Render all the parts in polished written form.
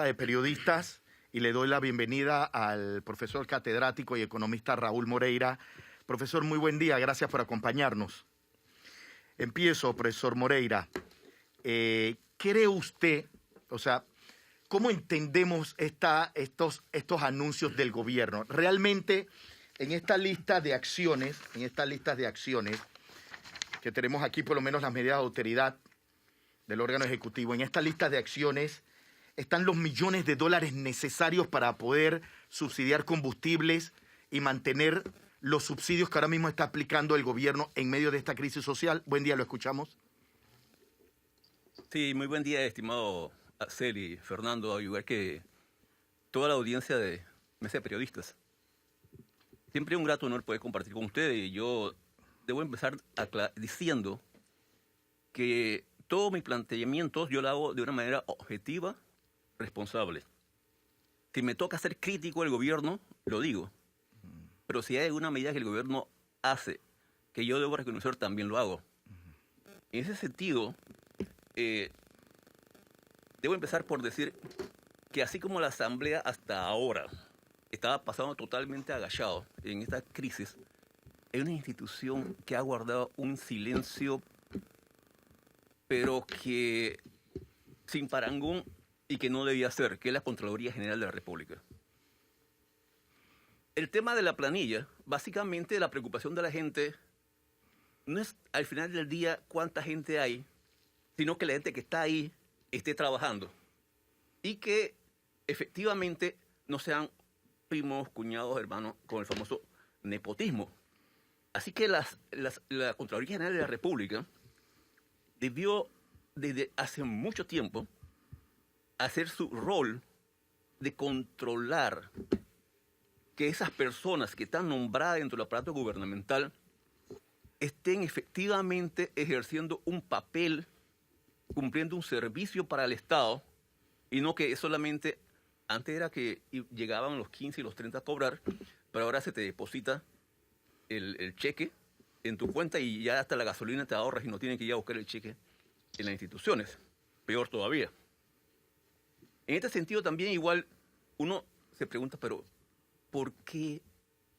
de periodistas y le doy la bienvenida al profesor catedrático y economista Raúl Moreira. Profesor, muy buen día, gracias por acompañarnos. Empiezo, profesor Moreira. ¿Cree usted, cómo entendemos estos anuncios del gobierno? Realmente, en esta lista de acciones, que tenemos aquí por lo menos las medidas de autoridad del órgano ejecutivo, en esta lista de acciones están los millones de dólares necesarios para poder subsidiar combustibles y mantener los subsidios que ahora mismo está aplicando el gobierno en medio de esta crisis social. Buen día, lo escuchamos. Sí, muy buen día, estimado Axel y Fernando, igual que toda la audiencia de Mesa de Periodistas. Siempre es un grato honor poder compartir con ustedes y yo debo empezar diciendo que todo mi planteamiento yo lo hago de una manera objetiva, responsable. Si me toca ser crítico del gobierno, lo digo. Pero si hay alguna medida que el gobierno hace que yo debo reconocer, también lo hago. En ese sentido, debo empezar por decir que así como la Asamblea hasta ahora estaba pasando totalmente agachado en esta crisis, es una institución que ha guardado un silencio, pero que sin parangón y que no debía ser, que es la Contraloría General de la República. El tema de la planilla, básicamente la preocupación de la gente no es al final del día cuánta gente hay, sino que la gente que está ahí esté trabajando y que efectivamente no sean primos, cuñados, hermanos, con el famoso nepotismo. Así que la Contraloría General de la República debió desde hace mucho tiempo hacer su rol de controlar que esas personas que están nombradas dentro del aparato gubernamental estén efectivamente ejerciendo un papel, cumpliendo un servicio para el Estado, y no que solamente, antes era que llegaban los 15 y los 30 a cobrar, pero ahora se te deposita el cheque en tu cuenta y ya hasta la gasolina te ahorras y no tienen que ir a buscar el cheque en las instituciones. Peor todavía. En este sentido también igual uno se pregunta, pero ¿por qué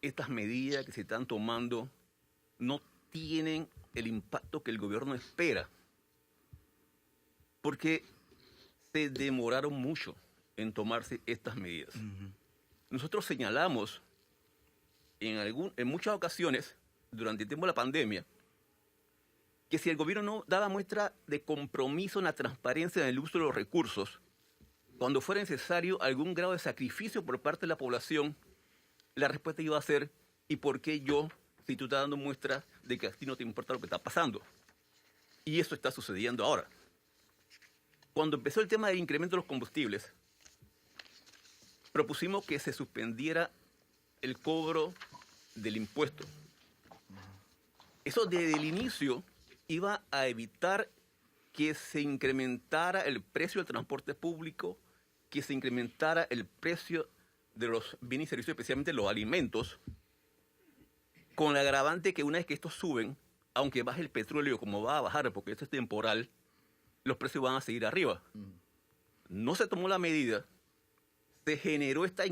estas medidas que se están tomando no tienen el impacto que el gobierno espera? Porque se demoraron mucho en tomarse estas medidas. Nosotros señalamos en muchas ocasiones, durante el tiempo de la pandemia, que si el gobierno no daba muestra de compromiso en la transparencia en el uso de los recursos, cuando fuera necesario algún grado de sacrificio por parte de la población, la respuesta iba a ser, ¿y por qué yo, si tú estás dando muestras de que a ti no te importa lo que está pasando? Y eso está sucediendo ahora. Cuando empezó el tema del incremento de los combustibles, propusimos que se suspendiera el cobro del impuesto. Eso desde el inicio iba a evitar que se incrementara el precio del transporte público, que se incrementara el precio de los bienes y servicios, especialmente los alimentos, con la agravante que una vez que estos suben, aunque baje el petróleo como va a bajar, porque esto es temporal, los precios van a seguir arriba. No se tomó la medida, se generó esta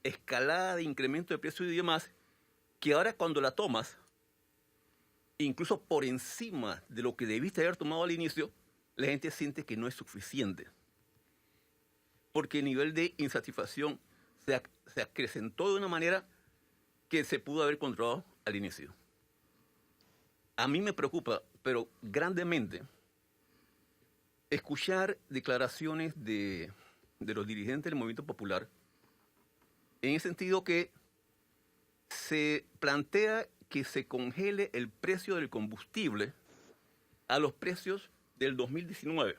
escalada de incremento de precios y demás, que ahora cuando la tomas, incluso por encima de lo que debiste haber tomado al inicio, la gente siente que no es suficiente. Porque el nivel de insatisfacción se acrecentó de una manera que se pudo haber controlado al inicio. A mí me preocupa, pero grandemente, escuchar declaraciones de los dirigentes del Movimiento Popular en el sentido que se plantea que se congele el precio del combustible a los precios del 2019.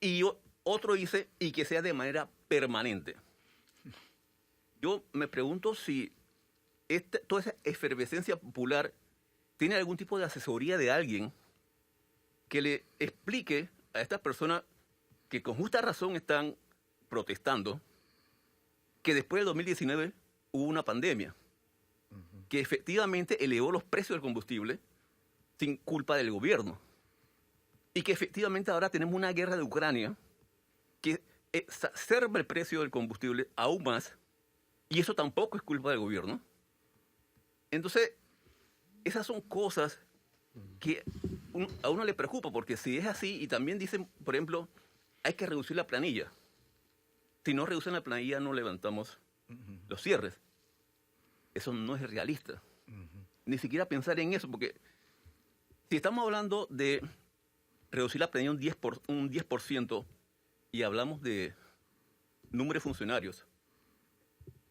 Y otro dice, y que sea de manera permanente. Yo me pregunto si toda esa efervescencia popular tiene algún tipo de asesoría de alguien que le explique a estas personas que con justa razón están protestando que después del 2019 hubo una pandemia que efectivamente elevó los precios del combustible sin culpa del gobierno y que efectivamente ahora tenemos una guerra de Ucrania que exacerba el precio del combustible aún más, y eso tampoco es culpa del gobierno. Entonces, esas son cosas que a uno le preocupa, porque si es así, y también dicen, por ejemplo, hay que reducir la planilla. Si no reducen la planilla, no levantamos los cierres. Eso no es realista. Ni siquiera pensar en eso, porque si estamos hablando de reducir la planilla un 10% y hablamos de número de funcionarios,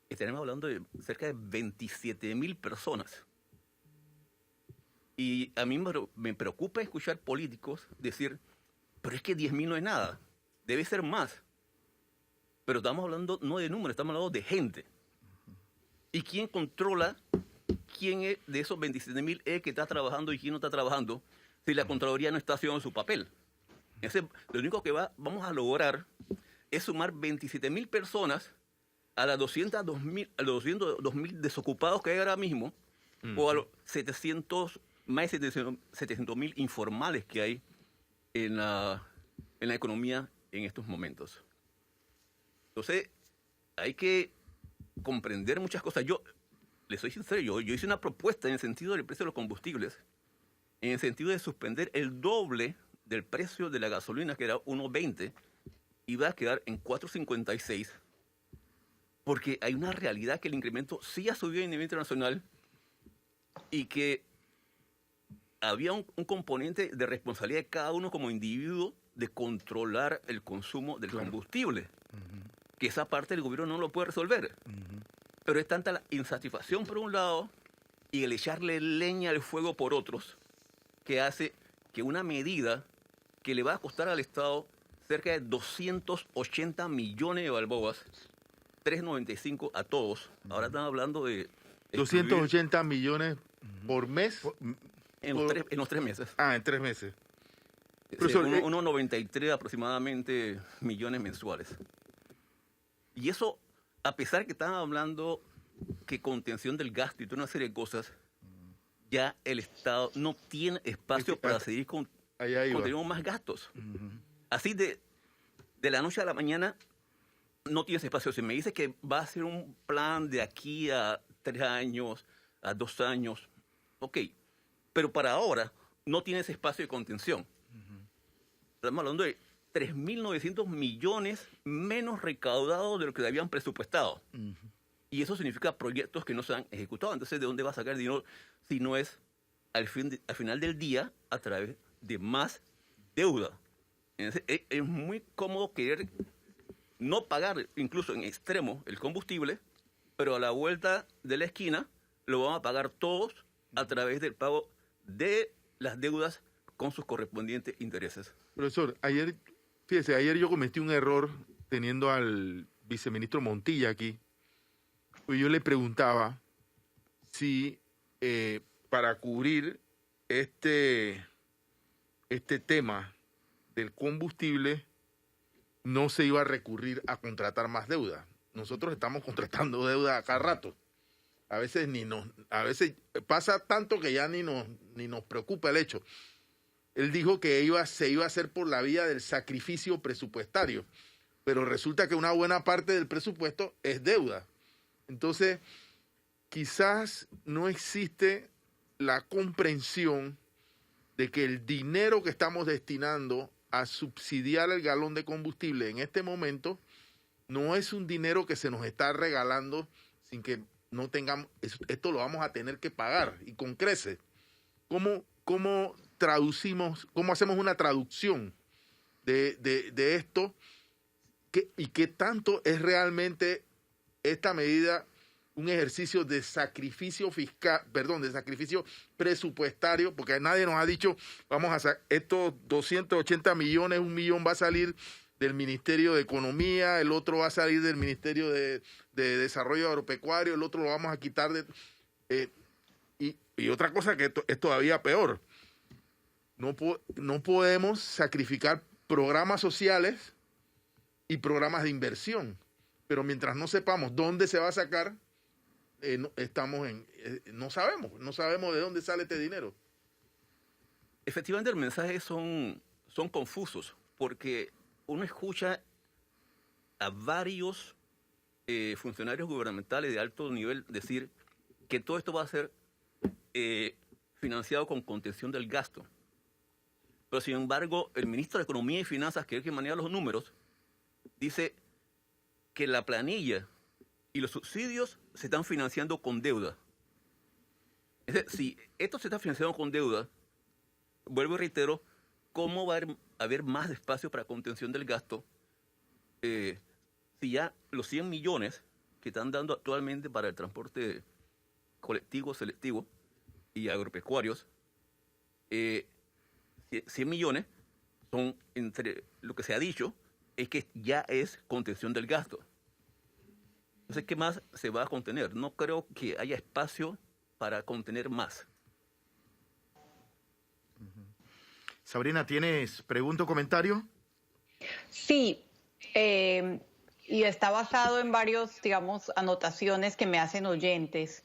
estaremos hablando de cerca de 27.000 personas. Y a mí me preocupa escuchar políticos decir, pero es que 10.000 no es nada, debe ser más. Pero estamos hablando no de números, estamos hablando de gente. ¿Y quién controla quién es de esos 27.000 es que está trabajando y quién no está trabajando si la Contraloría no está haciendo su papel? Lo único que vamos a lograr es sumar 27.000 personas a las 202.000 desocupados que hay ahora mismo, o a los más de 700.000 informales que hay en la economía en estos momentos. Entonces, hay que comprender muchas cosas. Yo, les soy sincero, yo hice una propuesta en el sentido del precio de los combustibles, en el sentido de suspender el doble del precio de la gasolina, que era 1.20, y va a quedar en 4.56, porque hay una realidad que el incremento sí ha subido a nivel internacional y que había un componente de responsabilidad de cada uno como individuo de controlar el consumo del combustible. Que esa parte el gobierno no lo puede resolver. Pero es tanta la insatisfacción por un lado y el echarle leña al fuego por otros que hace que una medida que le va a costar al Estado cerca de 280 millones de balboas, 3.95 a todos. Ahora están hablando de... 280 millones por mes. En los 3 meses. Ah, en 3 meses. Sí, Profesor, 1.93 aproximadamente millones mensuales. Y eso, a pesar que estaban hablando que contención del gasto y toda una serie de cosas, ya el Estado no tiene espacio para seguir conteniendo más gastos. Así de la noche a la mañana no tienes espacio. Si me dices que va a ser un plan de aquí a 3 años, a 2 años, ok. Pero para ahora no tienes espacio de contención. Estamos hablando de 3.900 millones menos recaudados de lo que habían presupuestado. Y eso significa proyectos que no se han ejecutado. Entonces, ¿de dónde va a sacar dinero si no es al final del día a través de más deuda? Entonces, es muy cómodo querer no pagar, incluso en extremo, el combustible, pero a la vuelta de la esquina lo van a pagar todos a través del pago de las deudas con sus correspondientes intereses. Profesor, ayer yo cometí un error teniendo al viceministro Montilla aquí. Pues yo le preguntaba si para cubrir este tema del combustible no se iba a recurrir a contratar más deuda. Nosotros estamos contratando deuda a cada rato. A veces pasa tanto que ya ni nos preocupa el hecho. Él dijo que se iba a hacer por la vía del sacrificio presupuestario, pero resulta que una buena parte del presupuesto es deuda. Entonces, quizás no existe la comprensión de que el dinero que estamos destinando a subsidiar el galón de combustible en este momento no es un dinero que se nos está regalando sin que no tengamos, esto lo vamos a tener que pagar y con creces. ¿Cómo traducimos, cómo hacemos una traducción de esto? ¿Y qué tanto es realmente esta medida un ejercicio de sacrificio fiscal, de sacrificio presupuestario? Porque nadie nos ha dicho, vamos a hacer estos 280 millones, 1 millón va a salir del Ministerio de Economía, el otro va a salir del Ministerio de Desarrollo Agropecuario, el otro lo vamos a quitar y otra cosa que es todavía peor, no podemos sacrificar programas sociales y programas de inversión, pero mientras no sepamos dónde se va a sacar, no sabemos de dónde sale este dinero. Efectivamente, los mensajes son confusos, porque uno escucha a varios funcionarios gubernamentales de alto nivel decir que todo esto va a ser financiado con contención del gasto. Pero sin embargo, el ministro de Economía y Finanzas, que es el que maneja los números, dice que la planilla y los subsidios se están financiando con deuda. Es decir, si esto se está financiando con deuda, vuelvo y reitero, ¿cómo va a haber más espacio para contención del gasto si ya los 100 millones que están dando actualmente para el transporte colectivo, selectivo y agropecuarios, 100 millones son, entre lo que se ha dicho, es que ya es contención del gasto. Entonces, ¿qué más se va a contener? No creo que haya espacio para contener más. Sabrina, ¿tienes pregunta o comentario? Sí, y está basado en varios, digamos, anotaciones que me hacen oyentes.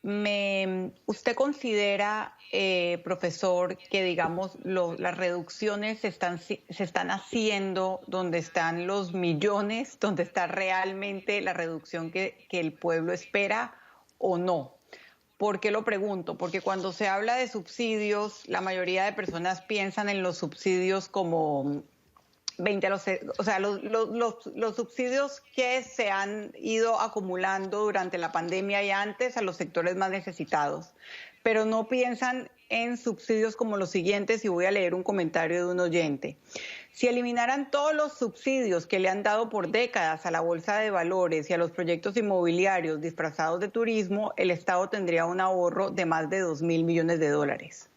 ¿Usted considera, profesor, que, digamos, las reducciones se están haciendo donde están los millones, donde está realmente la reducción que el pueblo espera o no? ¿Por qué lo pregunto? Porque cuando se habla de subsidios, la mayoría de personas piensan en los subsidios como 20 o sea, los subsidios que se han ido acumulando durante la pandemia y antes a los sectores más necesitados, pero no piensan en subsidios como los siguientes, y voy a leer un comentario de un oyente. Si eliminaran todos los subsidios que le han dado por décadas a la bolsa de valores y a los proyectos inmobiliarios disfrazados de turismo, el Estado tendría un ahorro de más de $2.000 millones.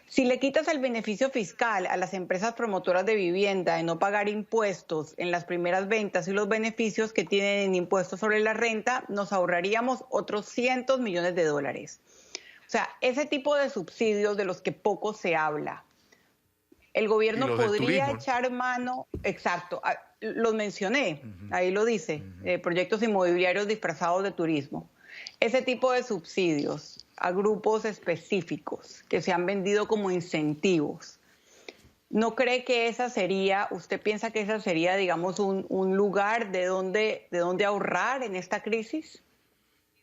Si le quitas el beneficio fiscal a las empresas promotoras de vivienda de no pagar impuestos en las primeras ventas y los beneficios que tienen en impuestos sobre la renta, nos ahorraríamos otros cientos millones de dólares. O sea, ese tipo de subsidios de los que poco se habla, el gobierno podría echar mano, exacto, los mencioné, ahí lo dice, proyectos inmobiliarios disfrazados de turismo. Ese tipo de subsidios a grupos específicos que se han vendido como incentivos, ¿no cree que usted piensa que esa sería, digamos, un lugar de donde ahorrar en esta crisis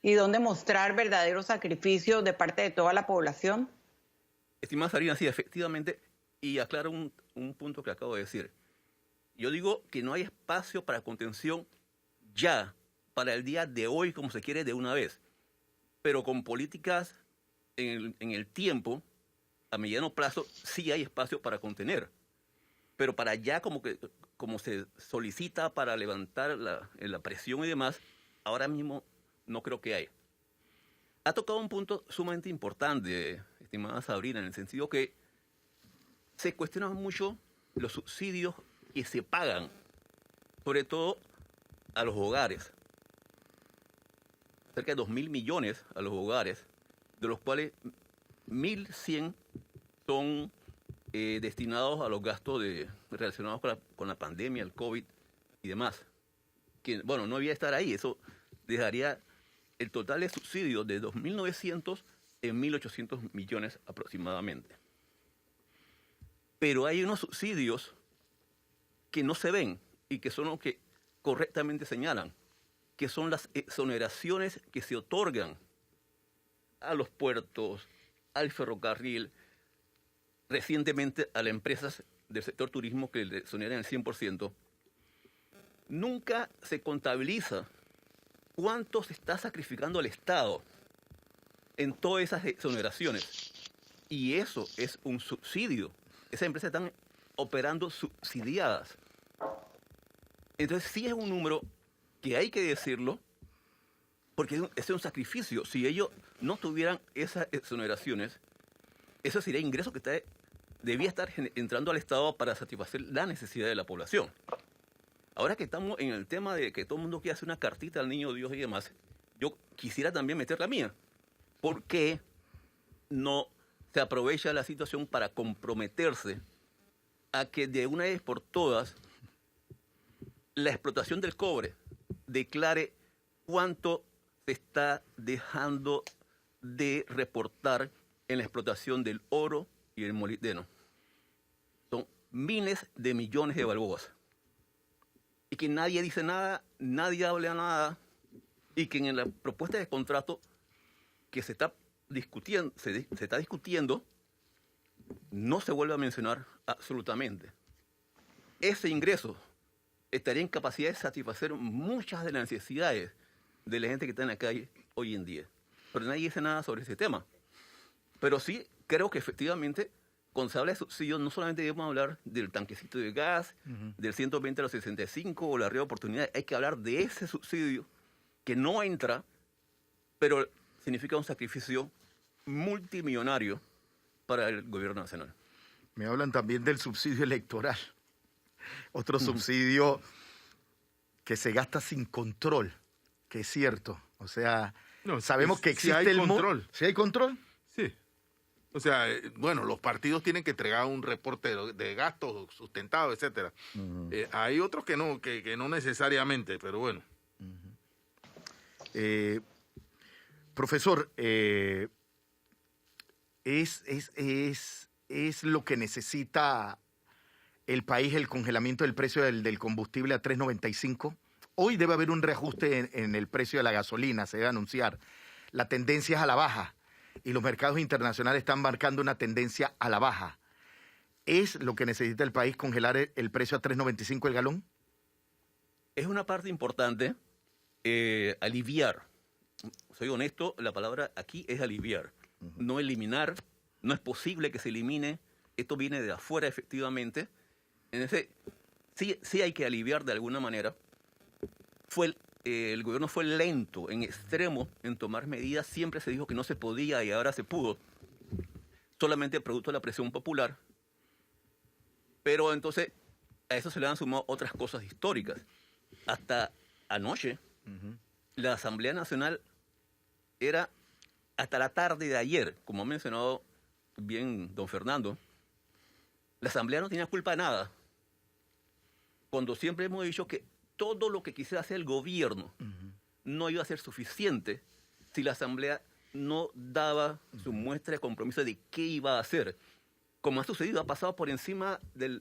y donde mostrar verdaderos sacrificios de parte de toda la población? Estimada Sarina, sí, efectivamente, y aclaro un punto que acabo de decir. Yo digo que no hay espacio para contención ya, para el día de hoy, como se quiere, de una vez. Pero con políticas en el tiempo, a mediano plazo, sí hay espacio para contener. Pero para allá, como se solicita para levantar la presión y demás, ahora mismo no creo que hay. Ha tocado un punto sumamente importante, estimada Sabrina, en el sentido que se cuestionan mucho los subsidios que se pagan, sobre todo a los hogares. Cerca de 2.000 millones a los hogares, de los cuales 1.100 son destinados a los gastos relacionados con la pandemia, el COVID y demás. Que, bueno, no debía estar ahí. Eso dejaría el total de subsidios de 2.900 en 1.800 millones aproximadamente. Pero hay unos subsidios que no se ven y que son los que correctamente señalan, que son las exoneraciones que se otorgan a los puertos, al ferrocarril, recientemente a las empresas del sector turismo que le exoneran el 100%. Nunca se contabiliza cuánto se está sacrificando al Estado en todas esas exoneraciones. Y eso es un subsidio. Esas empresas están operando subsidiadas. Entonces sí es un número que hay que decirlo, porque ese es un sacrificio. Si ellos no tuvieran esas exoneraciones, eso sería ingreso que debía estar entrando al Estado para satisfacer la necesidad de la población. Ahora que estamos en el tema de que todo el mundo quiere hacer una cartita al niño Dios y demás, yo quisiera también meter la mía. ¿Por qué no se aprovecha la situación para comprometerse a que de una vez por todas la explotación del cobre declare cuánto se está dejando de reportar en la explotación del oro y el molibdeno? Son miles de millones de balboas. y que nadie dice nada, nadie habla nada, y que en la propuesta de contrato que se está discutiendo no se vuelve a mencionar absolutamente. Ese ingreso estaría en capacidad de satisfacer muchas de las necesidades de la gente que está en la calle hoy en día. Pero nadie dice nada sobre ese tema. Pero sí creo que efectivamente, cuando se habla de subsidios, no solamente debemos hablar del tanquecito de gas, del 120 a los 65 o la red de oportunidades. Hay que hablar de ese subsidio que no entra, pero significa un sacrificio multimillonario para el gobierno nacional. Me hablan también del subsidio electoral. Otro subsidio que se gasta sin control, que es cierto. O sea, No, sabemos que si existe hay el control. ¿Sí hay control? Sí. O sea, bueno, los partidos tienen que entregar un reporte de gastos sustentado, etcétera. Hay otros que no necesariamente, pero bueno. Profesor, ¿es lo que necesita el país el congelamiento del precio del combustible a 3.95? Hoy debe haber un reajuste en el precio de la gasolina, se debe anunciar. La tendencia es a la baja y los mercados internacionales están marcando una tendencia a la baja. ¿Es lo que necesita el país congelar el precio a 3.95 el galón? Es una parte importante aliviar. Soy honesto, la palabra aquí es aliviar, no eliminar. No es posible que se elimine. Esto viene de afuera, efectivamente. Sí hay que aliviar de alguna manera. El gobierno fue lento, en extremo, en tomar medidas. Siempre se dijo que no se podía y ahora se pudo. Solamente producto de la presión popular. Pero entonces a eso se le han sumado otras cosas históricas. Hasta anoche, la Asamblea Nacional era hasta la tarde de ayer, como ha mencionado bien don Fernando, la Asamblea no tenía culpa de nada. Cuando siempre hemos dicho que todo lo que quisiera hacer el gobierno no iba a ser suficiente si la Asamblea no daba su muestra de compromiso de qué iba a hacer. Como ha sucedido, ha pasado por encima de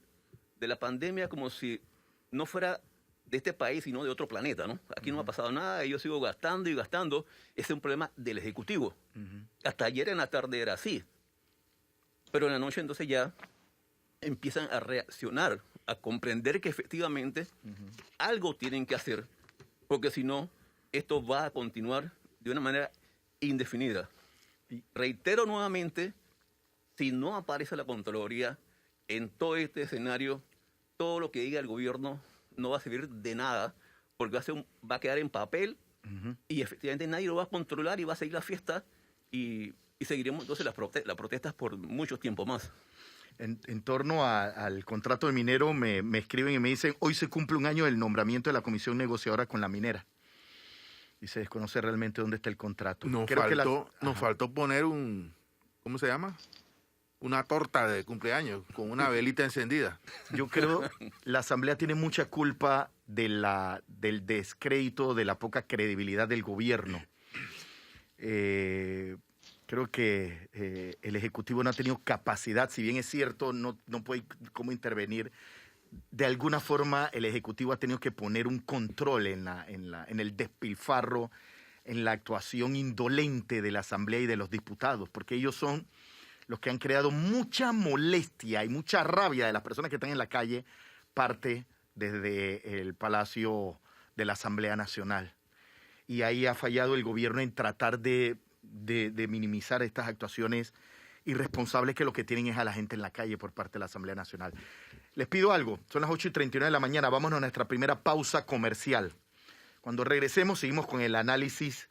la pandemia como si no fuera de este país, sino de otro planeta, ¿no? Aquí no ha pasado nada, yo sigo gastando y gastando. Ese es un problema del Ejecutivo. Hasta ayer en la tarde era así. Pero en la noche entonces ya empiezan a reaccionar, a comprender que efectivamente algo tienen que hacer, porque si no, esto va a continuar de una manera indefinida. Y reitero nuevamente, si no aparece la Contraloría en todo este escenario, todo lo que diga el gobierno no va a servir de nada, porque va a quedar en papel y efectivamente nadie lo va a controlar y va a seguir la fiesta y seguiremos entonces las protestas por mucho tiempo más. En torno al contrato de minero, me escriben y me dicen, hoy se cumple un año del nombramiento de la comisión negociadora con la minera. Y se desconoce realmente dónde está el contrato. Nos faltó poner ¿cómo se llama? Una torta de cumpleaños con una velita encendida. Yo creo la Asamblea tiene mucha culpa del descrédito, de la poca credibilidad del gobierno. Creo que el Ejecutivo no ha tenido capacidad, si bien es cierto, no puede cómo intervenir. De alguna forma el Ejecutivo ha tenido que poner un control en el despilfarro, en la actuación indolente de la Asamblea y de los diputados, porque ellos son los que han creado mucha molestia y mucha rabia de las personas que están en la calle, parte desde el Palacio de la Asamblea Nacional. Y ahí ha fallado el gobierno en tratar de minimizar estas actuaciones irresponsables que lo que tienen es a la gente en la calle por parte de la Asamblea Nacional. Les pido algo, son las 8:39 de la mañana, vámonos a nuestra primera pausa comercial. Cuando regresemos seguimos con el análisis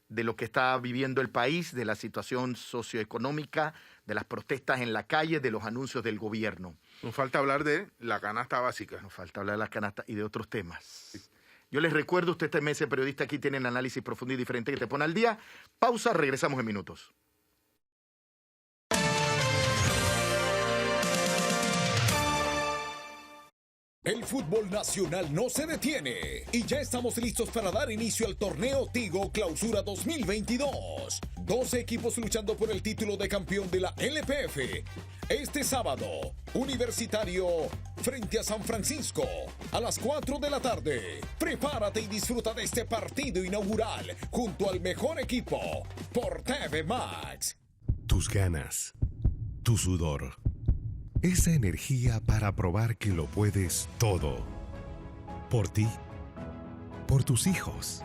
de lo que está viviendo el país, de la situación socioeconómica, de las protestas en la calle, de los anuncios del gobierno. Nos falta hablar de la canasta básica. Nos falta hablar de la canasta y de otros temas. Yo les recuerdo, usted está en Mesa Periodista, aquí tienen análisis profundo y diferente que te pone al día. Pausa, regresamos en minutos. El fútbol nacional no se detiene y ya estamos listos para dar inicio al torneo Tigo Clausura 2022. 12 equipos luchando por el título de campeón de la LPF. Este sábado, Universitario frente a San Francisco a las 4 de la tarde. Prepárate y disfruta de este partido inaugural junto al mejor equipo por TV Max. Tus ganas, tu sudor, esa energía para probar que lo puedes todo. Por ti, por tus hijos,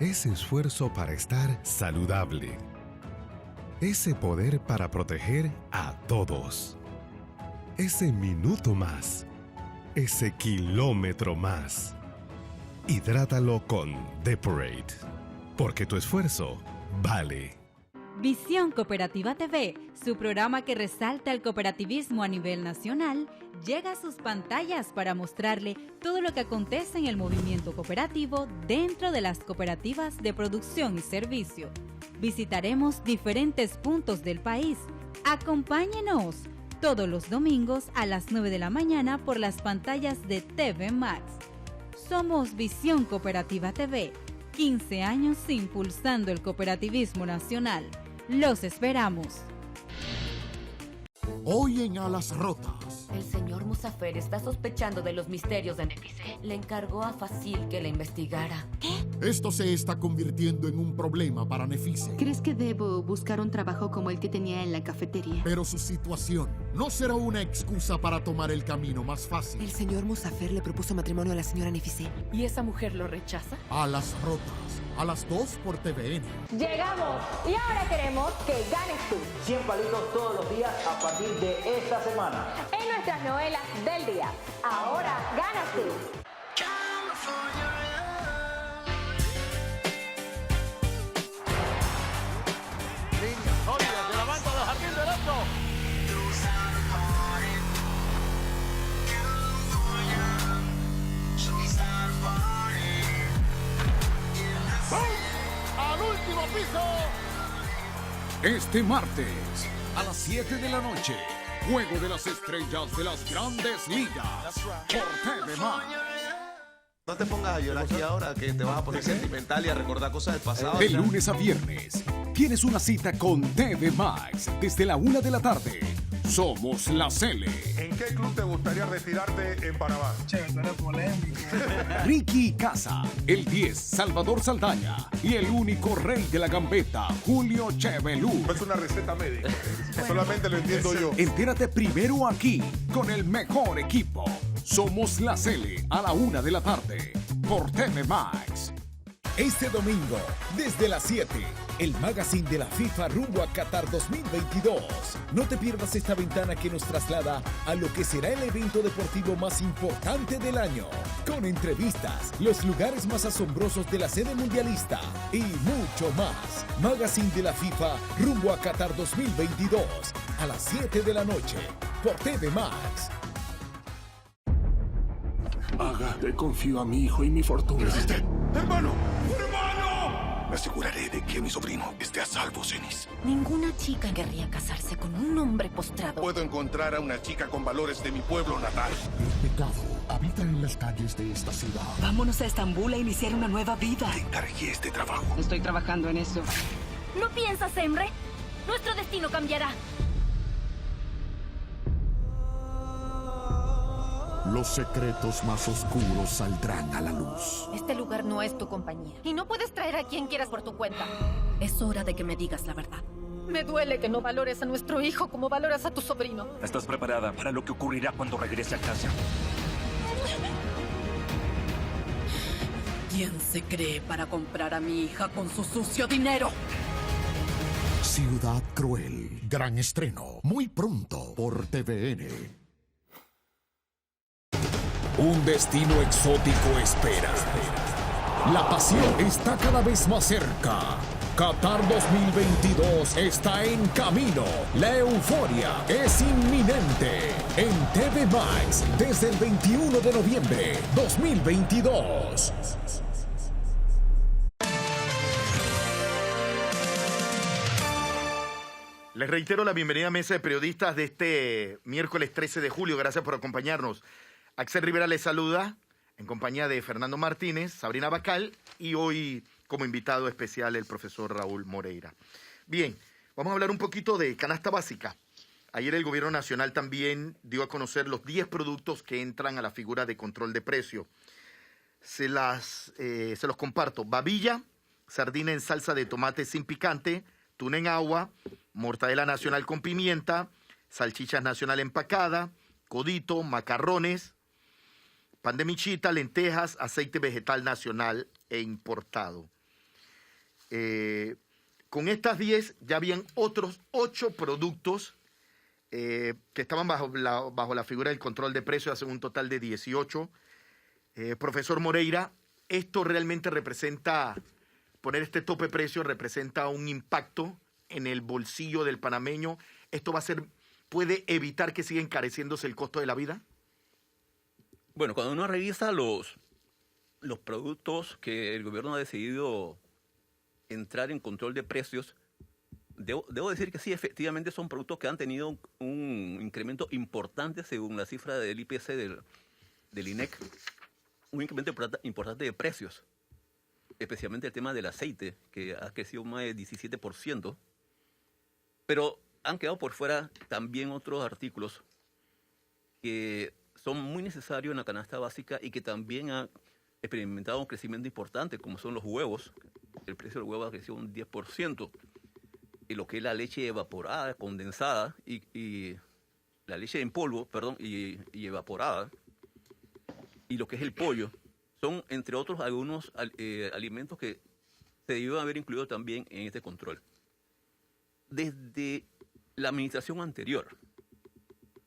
ese esfuerzo para estar saludable, ese poder para proteger a todos, ese minuto más, ese kilómetro más. Hidrátalo con Depurate, porque tu esfuerzo vale. Visión Cooperativa TV, su programa que resalta el cooperativismo a nivel nacional, llega a sus pantallas para mostrarle todo lo que acontece en el movimiento cooperativo dentro de las cooperativas de producción y servicio. Visitaremos diferentes puntos del país. Acompáñenos todos los domingos a las 9 de la mañana por las pantallas de TV Max. Somos Visión Cooperativa TV, 15 años impulsando el cooperativismo nacional. Los esperamos. Hoy en Alas Rotas. El señor Musafer está sospechando de los misterios de Nefise. Le encargó a Facil que la investigara. ¿Qué? Esto se está convirtiendo en un problema para Nefise. ¿Crees que debo buscar un trabajo como el que tenía en la cafetería? Pero su situación no será una excusa para tomar el camino más fácil. El señor Musafer le propuso matrimonio a la señora Nefise. ¿Y esa mujer lo rechaza? Alas Rotas, a las 2 por TVN. Llegamos y ahora queremos que ganes tú. 100 palitos todos los días a partir de esta semana. En nuestras novelas del día. Ahora ganas tú. Líneas sólidas de la banda de Jardín Derecho. ¡Al último piso! Este martes, a las 7 de la noche, Juego de las Estrellas de las Grandes Ligas por TV Max. No te pongas a llorar aquí ahora, que te vas a poner sentimental y a recordar cosas del pasado. De lunes a viernes, tienes una cita con TV Max desde la 1 de la tarde. Somos la Cele. ¿En qué club te gustaría retirarte en Panamá? Che, tú eres polémico. Ricky Casa, el 10, Salvador Saldaña y el único rey de la gambeta, Julio Chevelú. Es una receta médica, solamente lo entiendo yo. Entérate primero aquí, con el mejor equipo. Somos la Cele, a la 1 de la tarde, por TV Max. Este domingo, desde las 7, el magazine de la FIFA rumbo a Qatar 2022. No te pierdas esta ventana que nos traslada a lo que será el evento deportivo más importante del año, con entrevistas, los lugares más asombrosos de la sede mundialista y mucho más. Magazine de la FIFA rumbo a Qatar 2022, a las 7 de la noche, por TV Max. Haga, te confío a mi hijo y mi fortuna. ¡Resiste! ¡Hermano! ¡Hermano! Me aseguraré de que mi sobrino esté a salvo, Cenis. Ninguna chica querría casarse con un hombre postrado. Puedo encontrar a una chica con valores de mi pueblo natal. El pecado habita en las calles de esta ciudad. Vámonos a Estambul a iniciar una nueva vida. Te encargué este trabajo. Estoy trabajando en eso. ¿No piensas, Emre? Nuestro destino cambiará. Los secretos más oscuros saldrán a la luz. Este lugar no es tu compañía. Y no puedes traer a quien quieras por tu cuenta. Es hora de que me digas la verdad. Me duele que no valores a nuestro hijo como valoras a tu sobrino. ¿Estás preparada para lo que ocurrirá cuando regrese a casa? ¿Quién se cree para comprar a mi hija con su sucio dinero? Ciudad Cruel. Gran estreno. Muy pronto por TVN. Un destino exótico espera. La pasión está cada vez más cerca. Qatar 2022 está en camino. La euforia es inminente. En TV Max desde el 21 de noviembre 2022. Les reitero la bienvenida a Mesa de Periodistas de este miércoles 13 de julio. Gracias por acompañarnos. Axel Rivera les saluda en compañía de Fernando Martínez, Sabrina Bacal y hoy como invitado especial el profesor Raúl Moreira. Bien, vamos a hablar un poquito de canasta básica. Ayer el Gobierno Nacional también dio a conocer los 10 productos que entran a la figura de control de precio. Se los comparto. Babilla, sardina en salsa de tomate sin picante, tuna en agua, mortadela nacional con pimienta, salchichas nacional empacada, codito, macarrones, pan de michita, lentejas, aceite vegetal nacional e importado. Con estas 10 ya habían otros 8 productos que estaban bajo la figura del control de precios, hacen un total de 18. Profesor Moreira, ¿esto realmente representa, poner este tope precio representa un impacto en el bolsillo del panameño? ¿Esto puede evitar que siga encareciéndose el costo de la vida? Bueno, cuando uno revisa los productos que el gobierno ha decidido entrar en control de precios, debo decir que sí, efectivamente son productos que han tenido un incremento importante según la cifra del IPC del INEC, un incremento importante de precios, especialmente el tema del aceite, que ha crecido más de 17%, pero han quedado por fuera también otros artículos que son muy necesarios en la canasta básica y que también han experimentado un crecimiento importante, como son los huevos. El precio del huevo ha crecido un 10%. Y lo que es la leche evaporada, condensada, y la leche en polvo, perdón, y evaporada, y lo que es el pollo, son, entre otros, algunos alimentos que se debieron haber incluido también en este control. Desde la administración anterior,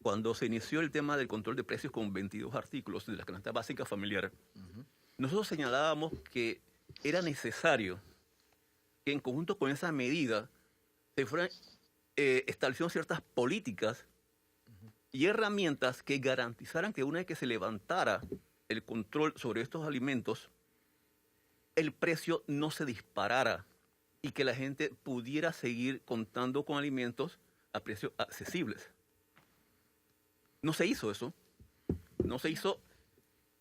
cuando se inició el tema del control de precios con 22 artículos de la canasta básica familiar, nosotros señalábamos que era necesario que en conjunto con esa medida se fueran estableciendo ciertas políticas y herramientas que garantizaran que una vez que se levantara el control sobre estos alimentos, el precio no se disparara y que la gente pudiera seguir contando con alimentos a precios accesibles. No se hizo eso. No se hizo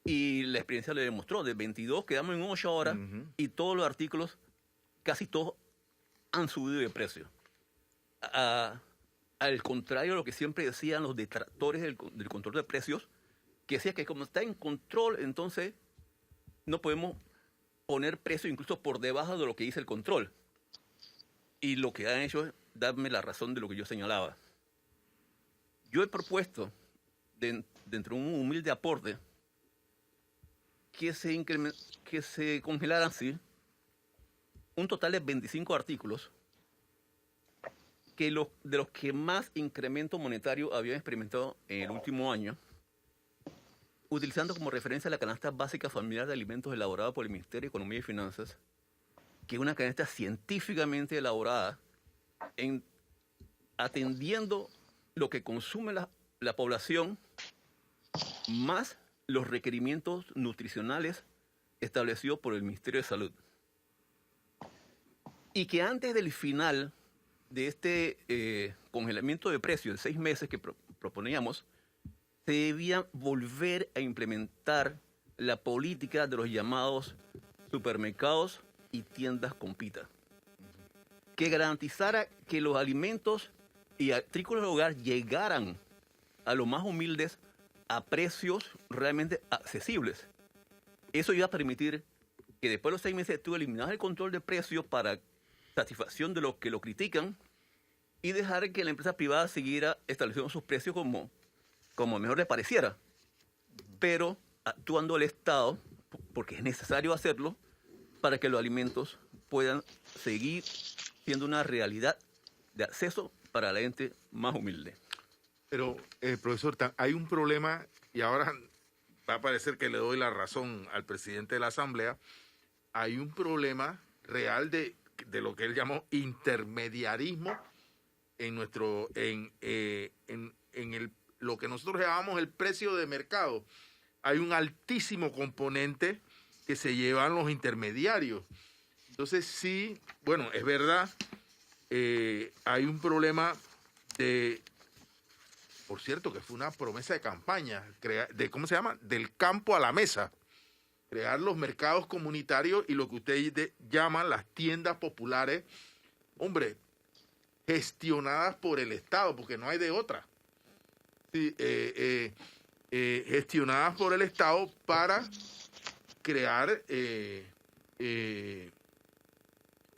y la experiencia le demostró. De 22 quedamos en 8 ahora y todos los artículos, casi todos, han subido de precio. Al contrario de lo que siempre decían los detractores del control de precios, que decía que como está en control, entonces no podemos poner precio incluso por debajo de lo que dice el control. Y lo que han hecho es darme la razón de lo que yo señalaba. Yo he propuesto, dentro de un humilde aporte, que se congelaran así un total de 25 artículos de los que más incremento monetario habían experimentado en el último año, utilizando como referencia la canasta básica familiar de alimentos elaborada por el Ministerio de Economía y Finanzas, que es una canasta científicamente elaborada atendiendo lo que consume la población más los requerimientos nutricionales establecidos por el Ministerio de Salud. Y que antes del final de este congelamiento de precios de 6 meses que proponíamos, se debía volver a implementar la política de los llamados supermercados y tiendas Compita, que garantizara que los alimentos y artículos del hogar llegaran a los más humildes a precios realmente accesibles. Eso iba a permitir que después de los 6 meses tú eliminas el control de precios para satisfacción de los que lo critican y dejar que la empresa privada siguiera estableciendo sus precios como mejor le pareciera, pero actuando el Estado, porque es necesario hacerlo, para que los alimentos puedan seguir siendo una realidad de acceso para la gente más humilde. Pero, profesor, hay un problema, y ahora va a parecer que le doy la razón al presidente de la Asamblea, hay un problema real de lo que él llamó intermediarismo en lo que nosotros llamamos el precio de mercado. Hay un altísimo componente que se llevan los intermediarios. Entonces, sí, bueno, es verdad, hay un problema por cierto, que fue una promesa de campaña, ¿cómo se llama? Del campo a la mesa. Crear los mercados comunitarios y lo que usted llama las tiendas populares. Hombre, gestionadas por el Estado, porque no hay de otra. Sí, gestionadas por el Estado para crear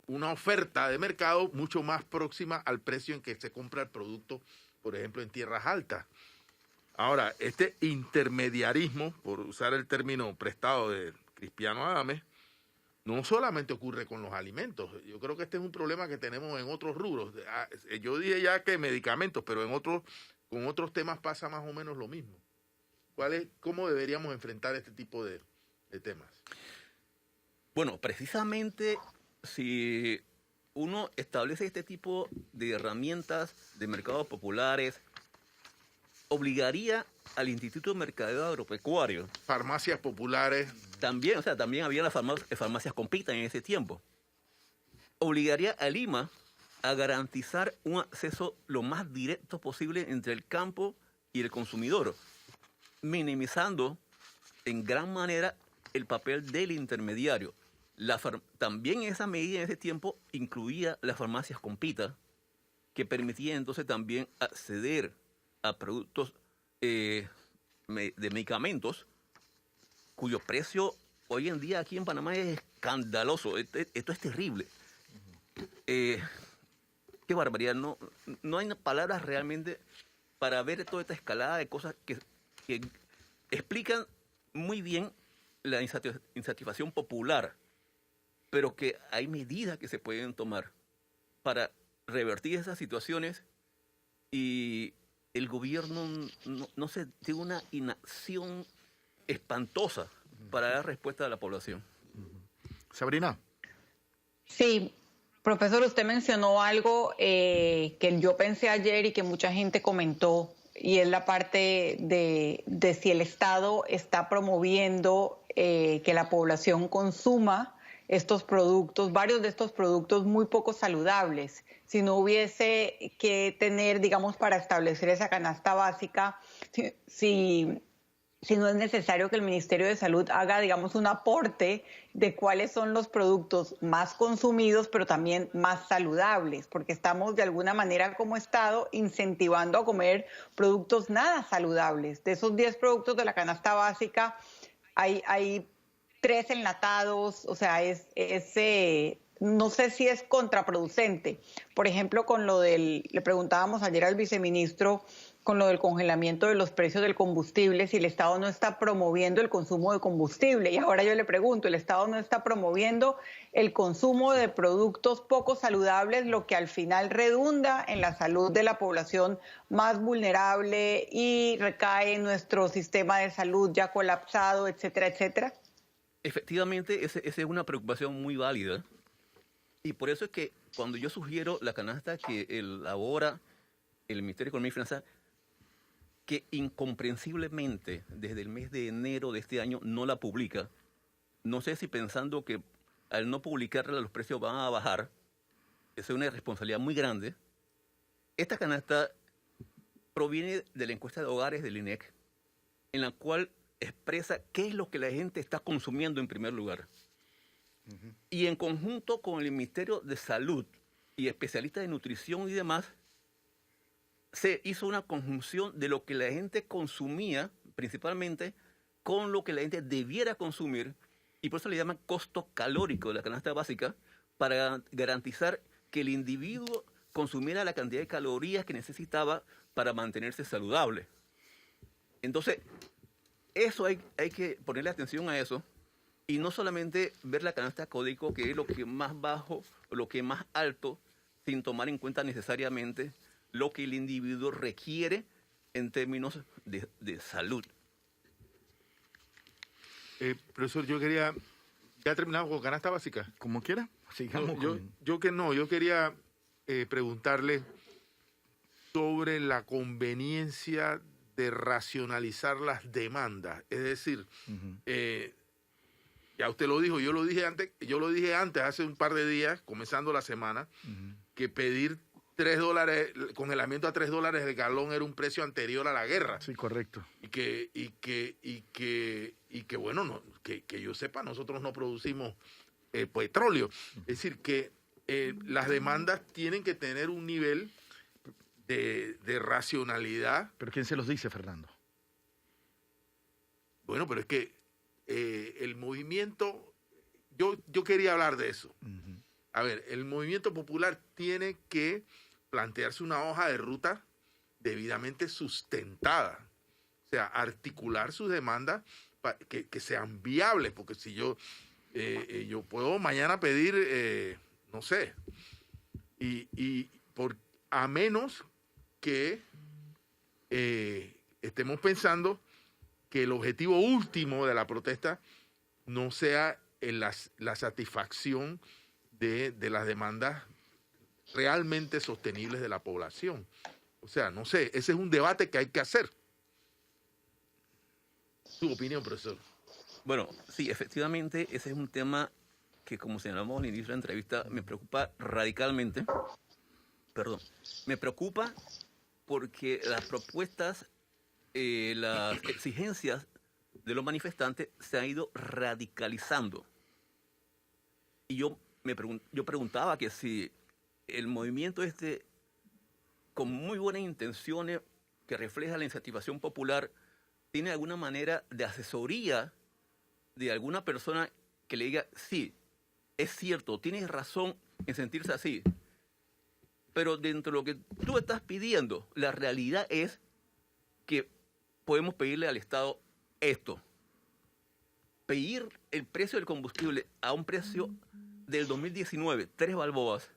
una oferta de mercado mucho más próxima al precio en que se compra el producto, por ejemplo, en tierras altas. Ahora, este intermediarismo, por usar el término prestado de Cristiano Adames, no solamente ocurre con los alimentos. Yo creo que este es un problema que tenemos en otros rubros. Yo dije ya que medicamentos, pero con otros temas pasa más o menos lo mismo. ¿Cómo deberíamos enfrentar este tipo de temas? Bueno, precisamente si uno establece este tipo de herramientas de mercados populares, obligaría al Instituto de Mercadeo Agropecuario. Farmacias populares. También, también había las farmacias Compita en ese tiempo. Obligaría a Lima a garantizar un acceso lo más directo posible entre el campo y el consumidor, minimizando en gran manera el papel del intermediario. También esa medida en ese tiempo incluía las farmacias Compita, que permitía entonces también acceder a productos de medicamentos cuyo precio hoy en día aquí en Panamá es escandaloso. Esto es terrible. Qué barbaridad. No hay palabras realmente para ver toda esta escalada de cosas que explican muy bien la insatisfacción popular, pero que hay medidas que se pueden tomar para revertir esas situaciones, y el gobierno no se tiene una inacción espantosa para dar respuesta a la población. Sabrina. Sí, profesor, usted mencionó algo que yo pensé ayer y que mucha gente comentó, y es la parte de si el Estado está promoviendo que la población consuma estos productos, varios de estos productos muy poco saludables. Si no hubiese que tener, digamos, para establecer esa canasta básica, si no es necesario que el Ministerio de Salud haga, digamos, un aporte de cuáles son los productos más consumidos, pero también más saludables, porque estamos de alguna manera como Estado incentivando a comer productos nada saludables. De esos 10 productos de la canasta básica, hay 3 enlatados, o sea, no sé si es contraproducente. Por ejemplo, le preguntábamos ayer al viceministro con lo del congelamiento de los precios del combustible, si el Estado no está promoviendo el consumo de combustible. Y ahora yo le pregunto, ¿el Estado no está promoviendo el consumo de productos poco saludables, lo que al final redunda en la salud de la población más vulnerable y recae en nuestro sistema de salud ya colapsado, etcétera, etcétera? Efectivamente, esa es una preocupación muy válida. Y por eso es que cuando yo sugiero la canasta que elabora el Ministerio de Economía y Finanzas, que incomprensiblemente desde el mes de enero de este año no la publica, no sé si pensando que al no publicarla los precios van a bajar, esa es una responsabilidad muy grande. Esta canasta proviene de la encuesta de hogares del INEC, en la cual expresa qué es lo que la gente está consumiendo en primer lugar. Y en conjunto con el Ministerio de Salud y especialistas de nutrición y demás, se hizo una conjunción de lo que la gente consumía, principalmente, con lo que la gente debiera consumir, y por eso le llaman costo calórico de la canasta básica, para garantizar que el individuo consumiera la cantidad de calorías que necesitaba para mantenerse saludable. Entonces, eso hay que ponerle atención a eso, y no solamente ver la canasta código, que es lo que más bajo o lo que más alto, sin tomar en cuenta necesariamente lo que el individuo requiere en términos de salud. Profesor, yo quería... ¿Ya terminamos con canasta básica? Como quiera, sigamos. Yo quería preguntarle sobre la conveniencia de racionalizar las demandas. Es decir, ya usted lo dijo, yo lo dije antes, hace un par de días, comenzando la semana, que pedir $3, congelamiento a $3 el galón era un precio anterior a la guerra. Sí, correcto. Y que bueno, que yo sepa, nosotros no producimos petróleo. Es decir, que las demandas tienen que tener un nivel de racionalidad. ¿Pero quién se los dice, Fernando? Bueno, pero es que el movimiento, yo quería hablar de eso. A ver, el movimiento popular tiene que plantearse una hoja de ruta debidamente sustentada. O sea, articular sus demandas que sean viables, porque si yo puedo mañana pedir, no sé, a menos que estemos pensando que el objetivo último de la protesta no sea la satisfacción de las demandas realmente sostenibles de la población. O sea, no sé, ese es un debate que hay que hacer. ¿Tu opinión, profesor? Bueno, sí, efectivamente, ese es un tema que, como señalamos al inicio de la entrevista, me preocupa radicalmente. Perdón. Me preocupa porque las propuestas, las exigencias de los manifestantes se han ido radicalizando. Y yo preguntaba que si el movimiento con muy buenas intenciones, que refleja la insatisfacción popular, tiene alguna manera de asesoría de alguna persona que le diga, sí, es cierto, tienes razón en sentirse así, pero dentro de lo que tú estás pidiendo, la realidad es que podemos pedirle al Estado esto. Pedir el precio del combustible a un precio del 2019, 3 balboas,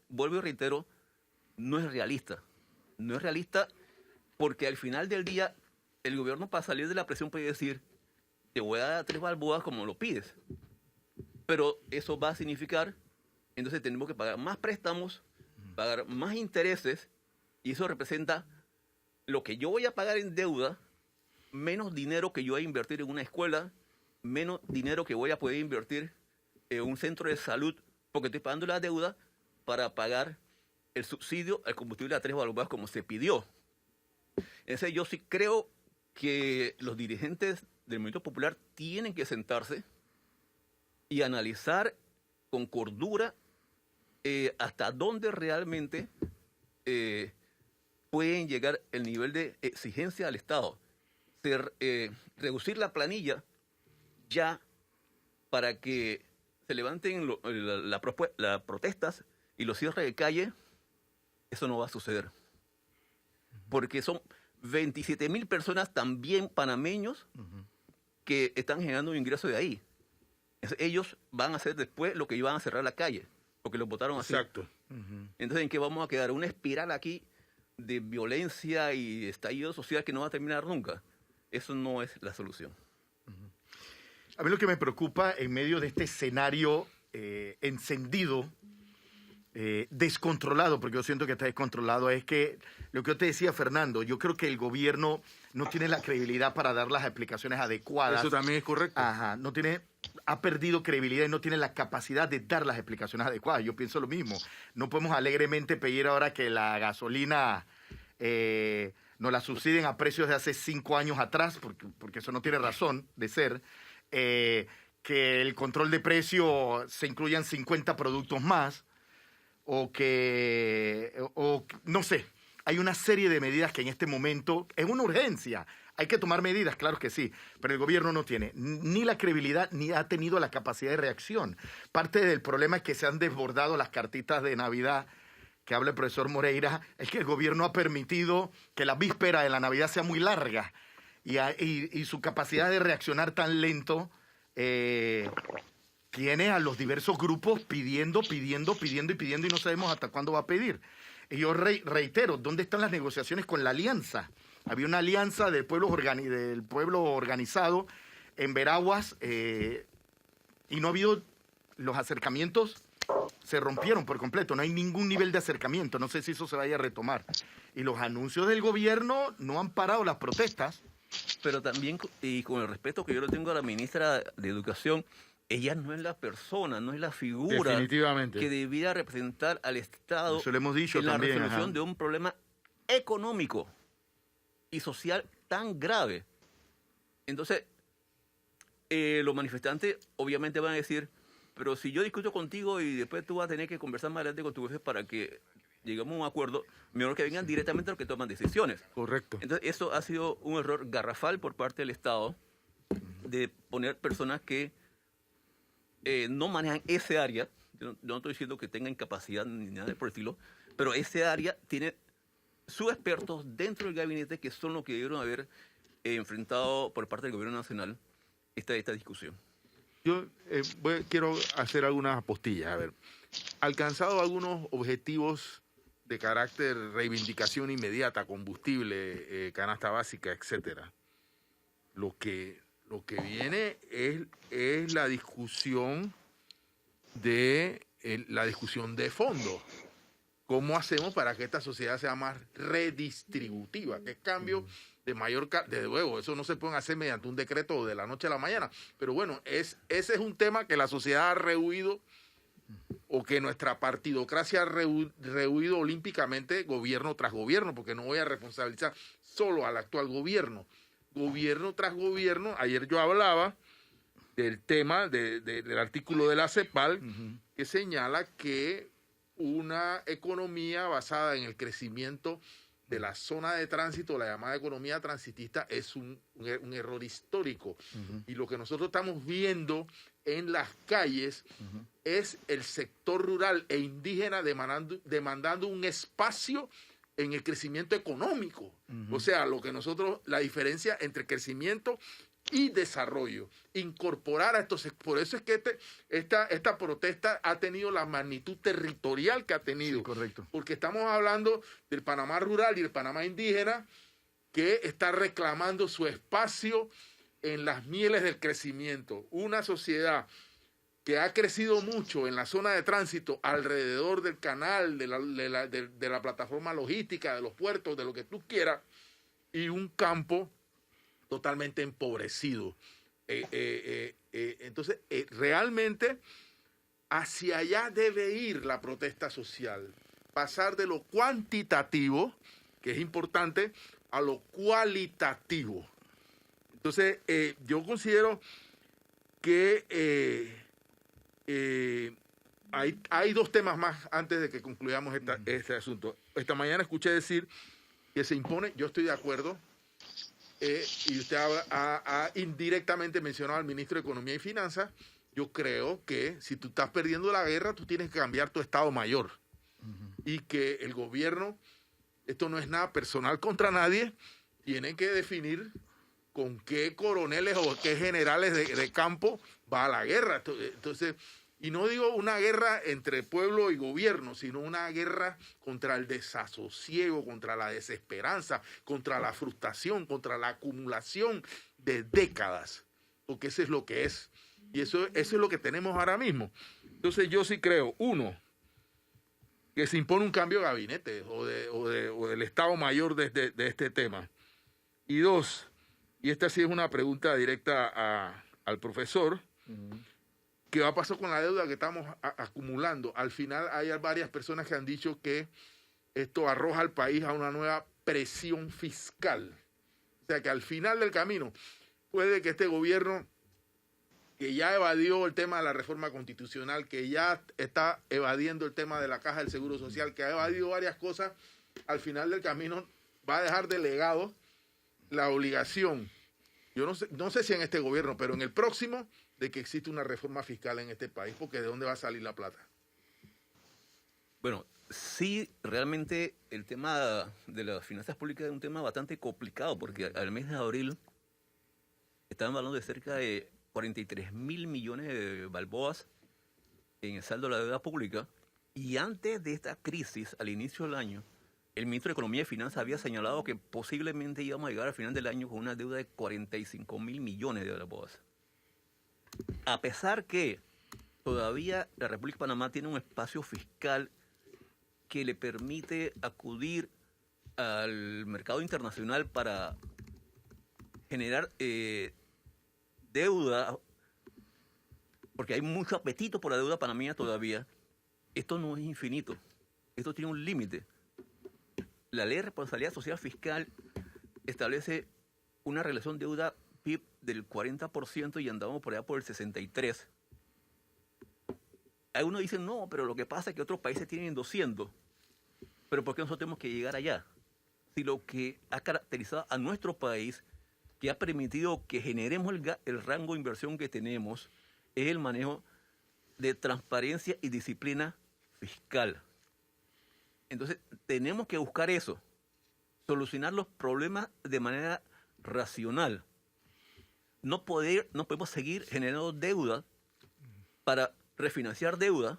vuelvo y reitero, no es realista. No es realista porque al final del día el gobierno, para salir de la presión, puede decir, te voy a dar 3 balboas como lo pides. Pero eso va a significar, entonces tenemos que pagar más préstamos, pagar más intereses, y eso representa lo que yo voy a pagar en deuda, menos dinero que yo voy a invertir en una escuela, menos dinero que voy a poder invertir en un centro de salud, porque estoy pagando la deuda para pagar el subsidio al combustible a 3 balboas como se pidió. Entonces yo sí creo que los dirigentes del movimiento popular tienen que sentarse y analizar con cordura hasta dónde realmente pueden llegar el nivel de exigencia al Estado. Reducir la planilla ya para que se levanten las protestas y los cierres de calle, eso no va a suceder. Porque son 27,000 personas también panameños que están generando un ingreso de ahí. Ellos van a hacer después lo que iban a cerrar la calle, porque los votaron así. Exacto. Entonces, ¿en qué vamos a quedar? Una espiral aquí de violencia y estallido social que no va a terminar nunca. Eso no es la solución. A mí lo que me preocupa en medio de este escenario encendido, descontrolado, porque yo siento que está descontrolado, es que lo que yo te decía, Fernando, yo creo que el gobierno no tiene la credibilidad para dar las explicaciones adecuadas. Eso también es correcto. Ajá, ha perdido credibilidad y no tiene la capacidad de dar las explicaciones adecuadas. Yo pienso lo mismo. No podemos alegremente pedir ahora que la gasolina nos la subsidien a precios de hace 5 años atrás, porque eso no tiene razón de ser. Que el control de precio se incluyan 50 productos más, o no sé, hay una serie de medidas que en este momento es una urgencia. Hay que tomar medidas, claro que sí, pero el gobierno no tiene ni la credibilidad ni ha tenido la capacidad de reacción. Parte del problema es que se han desbordado las cartitas de Navidad que habla el profesor Moreira, es que el gobierno ha permitido que la víspera de la Navidad sea muy larga y su capacidad de reaccionar tan lento tiene a los diversos grupos pidiendo y no sabemos hasta cuándo va a pedir. Y yo reitero, ¿dónde están las negociaciones con la alianza? Había una alianza del pueblo organizado en Veraguas y no ha habido los acercamientos, se rompieron por completo, no hay ningún nivel de acercamiento, no sé si eso se vaya a retomar. Y los anuncios del gobierno no han parado las protestas. Pero también, y con el respeto que yo le tengo a la ministra de Educación, ella no es la persona, no es la figura que debiera representar al Estado. Eso lo hemos dicho en también, la resolución de un problema económico y social tan grave. Entonces, los manifestantes obviamente van a decir, Pero si yo discuto contigo y después tú vas a tener que conversar más adelante con tu jefe para que lleguemos a un acuerdo, mejor que vengan directamente a los que toman decisiones. Correcto. Entonces, eso ha sido un error garrafal por parte del Estado de poner personas que no manejan ese área. Yo no estoy diciendo que tengan incapacidad ni nada por el estilo, pero ese área tiene sus expertos dentro del gabinete que son los que debieron haber enfrentado por parte del gobierno nacional esta discusión. Yo quiero hacer algunas apostillas. A ver, alcanzado algunos objetivos de carácter reivindicación inmediata, combustible, canasta básica, etcétera. Lo que viene es la discusión de fondo. ¿Cómo hacemos para que esta sociedad sea más redistributiva? ¿Qué cambio de mayor... Desde luego, eso no se puede hacer mediante un decreto de la noche a la mañana. Pero bueno, ese es un tema que la sociedad ha rehuido o que nuestra partidocracia ha rehuido olímpicamente gobierno tras gobierno, porque no voy a responsabilizar solo al actual gobierno. Gobierno tras gobierno. Ayer yo hablaba del tema del artículo de la CEPAL que señala que una economía basada en el crecimiento de la zona de tránsito, la llamada economía transitista, es un error histórico. Y lo que nosotros estamos viendo en las calles es el sector rural e indígena demandando un espacio en el crecimiento económico. O sea, la diferencia entre crecimiento y desarrollo, incorporar a estos. Por eso es que esta protesta ha tenido la magnitud territorial que ha tenido. Sí, correcto. Porque estamos hablando del Panamá rural y el Panamá indígena, que está reclamando su espacio en las mieles del crecimiento. Una sociedad que ha crecido mucho en la zona de tránsito alrededor del canal, de la plataforma logística, de los puertos, de lo que tú quieras, y un campo totalmente empobrecido. Entonces, realmente hacia allá debe ir la protesta social. Pasar de lo cuantitativo, que es importante, a lo cualitativo. Entonces, yo considero que hay dos temas más antes de que concluyamos este asunto. Esta mañana escuché decir que se impone, yo estoy de acuerdo, y usted ha indirectamente mencionado al ministro de Economía y Finanzas. Yo creo que si tú estás perdiendo la guerra, tú tienes que cambiar tu Estado Mayor. Y que el gobierno, esto no es nada personal contra nadie, tiene que definir con qué coroneles o qué generales de campo va a la guerra. Entonces, y no digo una guerra entre pueblo y gobierno, sino una guerra contra el desasosiego, contra la desesperanza, contra la frustración, contra la acumulación de décadas. Porque eso es lo que es. Y eso es lo que tenemos ahora mismo. Entonces yo sí creo, uno, que se impone un cambio de gabinete o del Estado Mayor de este tema. Y dos, y esta sí es una pregunta directa al profesor, ¿qué va a pasar con la deuda que estamos acumulando? Al final hay varias personas que han dicho que esto arroja al país a una nueva presión fiscal. O sea que al final del camino puede que este gobierno, que ya evadió el tema de la reforma constitucional, que ya está evadiendo el tema de la Caja del Seguro Social, que ha evadido varias cosas, al final del camino va a dejar de legado la obligación, yo no sé si en este gobierno, pero en el próximo, de que existe una reforma fiscal en este país, porque ¿de dónde va a salir la plata? Bueno, sí, realmente el tema de las finanzas públicas es un tema bastante complicado, porque al mes de abril estaban hablando de cerca de 43.000 millones de balboas en el saldo de la deuda pública, y antes de esta crisis, al inicio del año, el ministro de Economía y Finanzas había señalado que posiblemente íbamos a llegar al final del año con una deuda de 45.000 millones de balboas. A pesar que todavía la República de Panamá tiene un espacio fiscal que le permite acudir al mercado internacional para generar deuda, porque hay mucho apetito por la deuda panameña todavía, esto no es infinito, esto tiene un límite. La Ley de Responsabilidad Social Fiscal establece una relación deuda PIB del 40% y andamos por allá por el 63%. algunos dicen, no, pero lo que pasa es que otros países tienen 200. Pero ¿por qué nosotros tenemos que llegar allá? Si lo que ha caracterizado a nuestro país, que ha permitido que generemos el rango de inversión que tenemos, es el manejo de transparencia y disciplina fiscal. Entonces, tenemos que buscar eso, solucionar los problemas de manera racional. No podemos seguir generando deuda para refinanciar deuda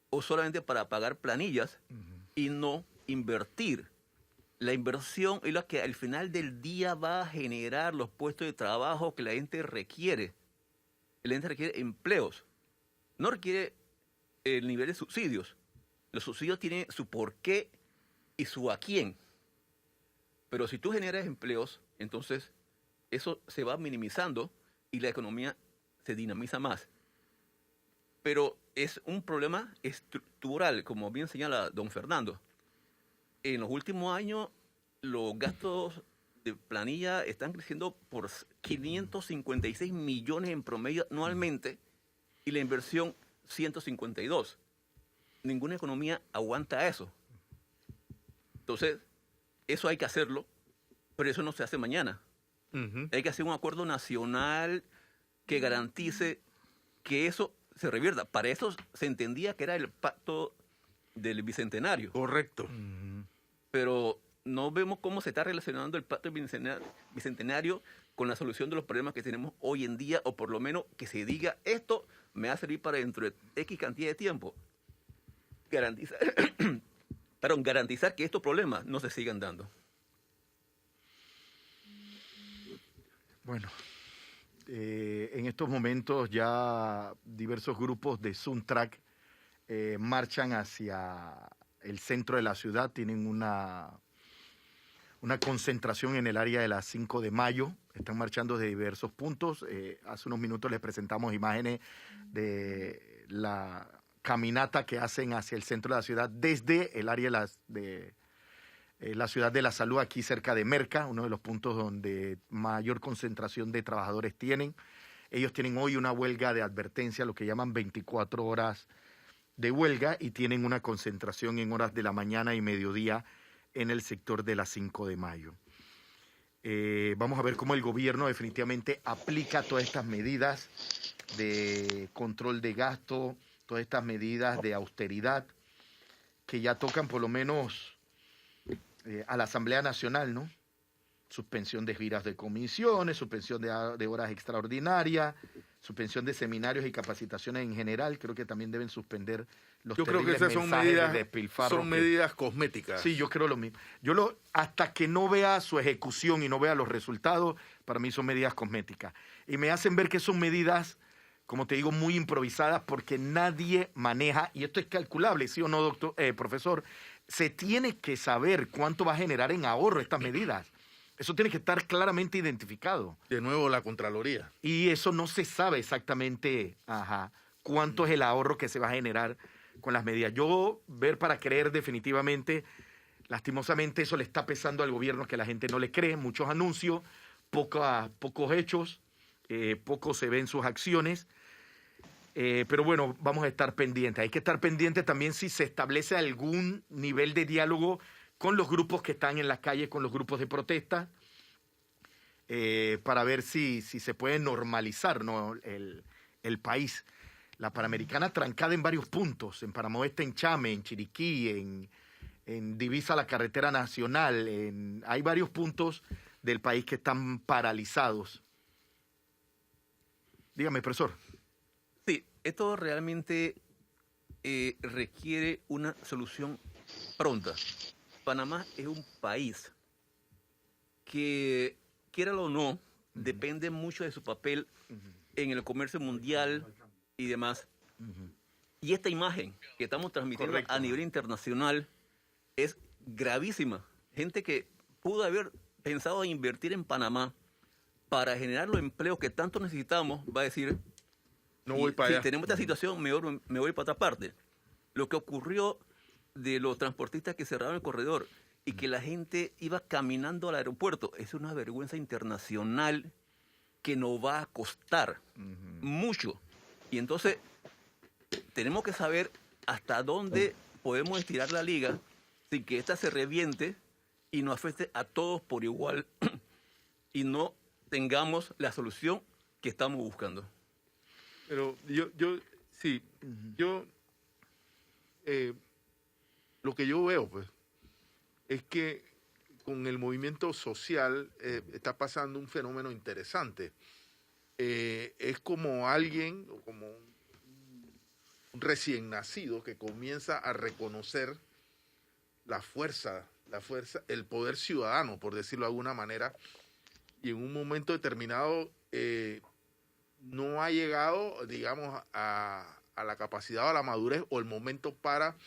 o solamente para pagar planillas y no invertir. La inversión es la que al final del día va a generar los puestos de trabajo que la gente requiere. La gente requiere empleos. No requiere el nivel de subsidios. Los subsidios tienen su porqué y su a quién. Pero si tú generas empleos, entonces eso se va minimizando y la economía se dinamiza más. Pero es un problema estructural, como bien señala don Fernando. En los últimos años, los gastos de planilla están creciendo por 556 millones en promedio anualmente y la inversión 152. Ninguna economía aguanta eso. Entonces, eso hay que hacerlo, pero eso no se hace mañana. Hay que hacer un acuerdo nacional que garantice que eso se revierta. Para eso se entendía que era el pacto del Bicentenario. Correcto. Pero no vemos cómo se está relacionando el pacto Bicentenario con la solución de los problemas que tenemos hoy en día, o por lo menos que se diga, esto me va a servir para dentro de X cantidad de tiempo. Garantizar que estos problemas no se sigan dando. Bueno, en estos momentos ya diversos grupos de Suntrack marchan hacia el centro de la ciudad, tienen una concentración en el área de la 5 de Mayo, están marchando de diversos puntos. Hace unos minutos les presentamos imágenes de la caminata que hacen hacia el centro de la ciudad desde el área de la ciudad de la salud, aquí cerca de Merca, uno de los puntos donde mayor concentración de trabajadores tienen. Ellos tienen hoy una huelga de advertencia, lo que llaman 24 horas de huelga, y tienen una concentración en horas de la mañana y mediodía en el sector de la 5 de Mayo. Vamos a ver cómo el gobierno definitivamente aplica todas estas medidas de control de gasto, todas estas medidas de austeridad que ya tocan por lo menos a la Asamblea Nacional, ¿no? Suspensión de giras de comisiones, suspensión de horas extraordinarias, suspensión de seminarios y capacitaciones en general. Creo que también deben suspender los terribles mensajes de despilfarro. Son medidas cosméticas. Sí, yo creo lo mismo. Hasta que no vea su ejecución y no vea los resultados, para mí son medidas cosméticas. Y me hacen ver que son medidas, como te digo, muy improvisadas, porque nadie maneja, y esto es calculable, ¿sí o no, doctor, profesor? Se tiene que saber cuánto va a generar en ahorro estas medidas. Eso tiene que estar claramente identificado. De nuevo, la Contraloría. Y eso no se sabe exactamente cuánto es el ahorro que se va a generar con las medidas. Yo, ver para creer definitivamente, lastimosamente eso le está pesando al gobierno, que la gente no le cree. Muchos anuncios, pocos hechos, poco se ven sus acciones. Pero bueno, vamos a estar pendientes. Hay que estar pendientes también si se establece algún nivel de diálogo con los grupos que están en las calles, con los grupos de protesta, para ver si se puede normalizar, ¿no?, el país. La Panamericana trancada en varios puntos, en Panamá Oeste, en Chame, en Chiriquí, en Divisa, la carretera nacional. Hay varios puntos del país que están paralizados. Dígame, profesor. Sí, esto realmente requiere una solución pronta. Panamá es un país que, quiéralo o no, depende mucho de su papel en el comercio mundial y demás. Y esta imagen que estamos transmitiendo a nivel internacional es gravísima. Gente que pudo haber pensado en invertir en Panamá para generar los empleos que tanto necesitamos, va a decir, no voy para allá. Si tenemos esta situación, me voy para otra parte. Lo que ocurrió de los transportistas que cerraron el corredor y que la gente iba caminando al aeropuerto, es una vergüenza internacional que nos va a costar mucho. Y entonces, tenemos que saber hasta dónde podemos estirar la liga sin que ésta se reviente y nos afecte a todos por igual y no tengamos la solución que estamos buscando. Pero lo que yo veo, pues, es que con el movimiento social está pasando un fenómeno interesante. Es como alguien, o como un recién nacido que comienza a reconocer la fuerza, el poder ciudadano, por decirlo de alguna manera, y en un momento determinado no ha llegado, digamos, a la capacidad o a la madurez o el momento para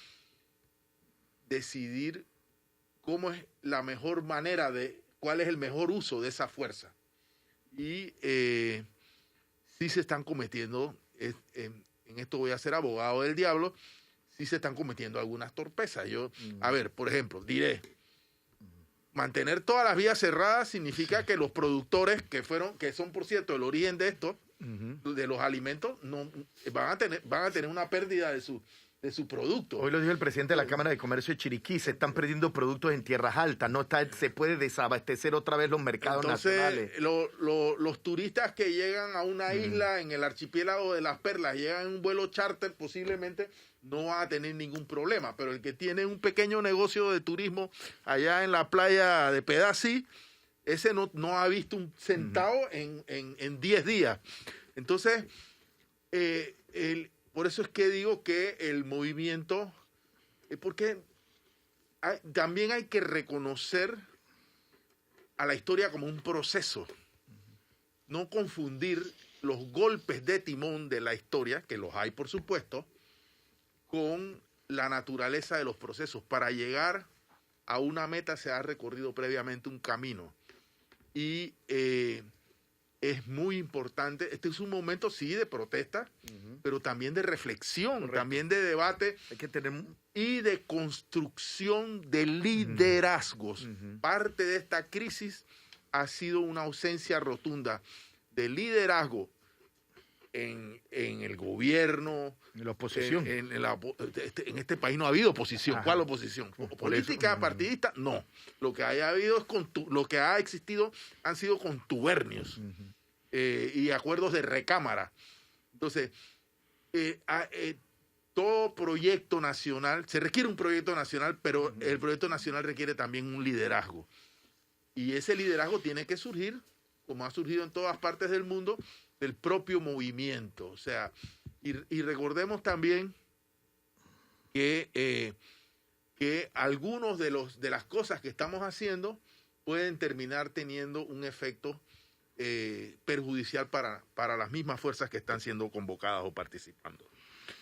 decidir cómo es la mejor manera cuál es el mejor uso de esa fuerza. Y sí se están cometiendo, en esto voy a ser abogado del diablo, sí se están cometiendo algunas torpezas. A ver, por ejemplo, diré, mantener todas las vías cerradas significa que los productores, que son por cierto el origen de esto, de los alimentos, no van a tener una pérdida de su producto. Hoy lo dijo el presidente de la Cámara de Comercio de Chiriquí, se están perdiendo productos en tierras altas, se puede desabastecer otra vez los mercados nacionales. Los turistas que llegan a una isla en el archipiélago de las Perlas, llegan en un vuelo charter, posiblemente no van a tener ningún problema, pero el que tiene un pequeño negocio de turismo allá en la playa de Pedací, ese no ha visto un centavo en 10 días. Entonces, por eso es que digo que el movimiento, porque también hay que reconocer a la historia como un proceso, no confundir los golpes de timón de la historia, que los hay por supuesto, con la naturaleza de los procesos. Para llegar a una meta se ha recorrido previamente un camino. Y es muy importante, este es un momento sí de protesta, pero también de reflexión, correcto, también de debate, hay que tener... y de construcción de liderazgos. Parte de esta crisis ha sido una ausencia rotunda de liderazgo en el gobierno, en la oposición. En este país no ha habido oposición. ¿Cuál oposición? ¿Política partidista? No. Lo que haya habido lo que ha existido han sido contubernios y acuerdos de recámara. Entonces, todo proyecto nacional, se requiere un proyecto nacional, pero el proyecto nacional requiere también un liderazgo. Y ese liderazgo tiene que surgir, como ha surgido en todas partes del mundo, del propio movimiento. O sea, y recordemos también que algunos de las cosas que estamos haciendo pueden terminar teniendo un efecto perjudicial para las mismas fuerzas que están siendo convocadas o participando.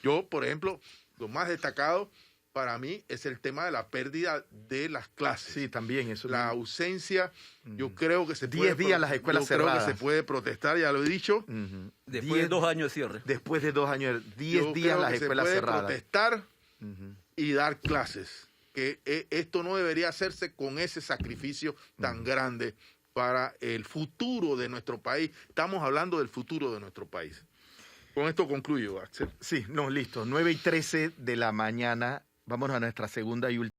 Yo, por ejemplo, lo más destacado para mí es el tema de la pérdida de las clases. Sí, también eso. La ausencia, yo creo que se puede... 10 días las escuelas cerradas. Creo que se puede protestar, ya lo he dicho. Después de 2 años de cierre. Después de 2 años, 10 días las escuelas cerradas. Se puede protestar y dar clases. Que esto no debería hacerse con ese sacrificio tan grande para el futuro de nuestro país. Estamos hablando del futuro de nuestro país. Con esto concluyo, Axel. Sí, no, listo. 9:13 de la mañana. Vamos a nuestra segunda y última.